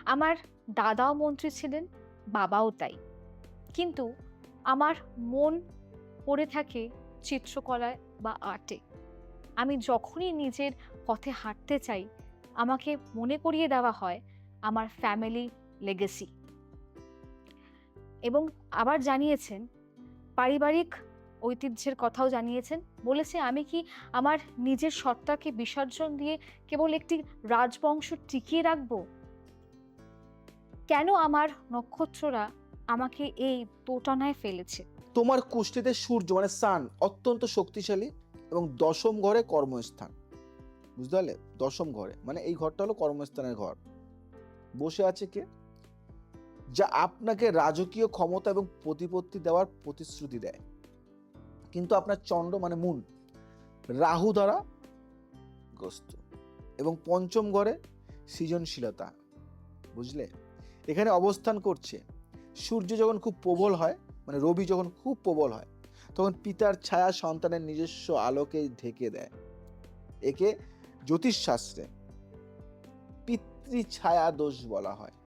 আমার দাদাও মন্ত্রী ছিলেন, বাবাও তাই। কিন্তু আমার মন পড়ে থাকে চিত্রকলায় বা আর্টে। আমি যখনই নিজের পথে হাঁটতে চাই, আমাকে মনে করিয়ে দেওয়া হয় আমার ফ্যামিলি লেগেসি। এবং আবার জানিয়েছেন পারিবারিক ঐতিহ্যের কথাও জানিয়েছেন। বলেছে আমি কি আমার নিজের সত্তাকে বিসর্জন দিয়ে কেবল একটি রাজবংশ টিকিয়ে রাখবো? কেন আমার নক্ষত্ররা আমাকে এই দোটানায় ফেলেছে? তোমার কুষ্ঠিতে সূর্য মানে সান অত্যন্ত শক্তিশালী এবং দশম ঘরে কর্মস্থান। বুঝতে পারলে? দশম ঘরে মানে এই ঘরটা হলো কর্মস্থানের ঘর। বসে আছে কে? যা আপনাকে রাজকীয় ক্ষমতা এবং প্রতিপত্তি দেওয়ার প্রতিশ্রুতি দেয়। কিন্তু আপনার চন্দ্র মানে মূল রাহু দ্বারা গ্রস্ত এবং পঞ্চম ঘরে সৃজনশীলতা। বুঝলে? এখানে অবস্থান করছে। সূর্য যখন খুব প্রবল হয় মানে রবি যখন খুব প্রবল হয় তখন পিতার ছায়া সন্তানের নিজস্ব আলোকে ঢেকে দেয়। একে জ্যোতিষশাস্ত্রে পিতৃ ছায়া দোষ বলা হয়।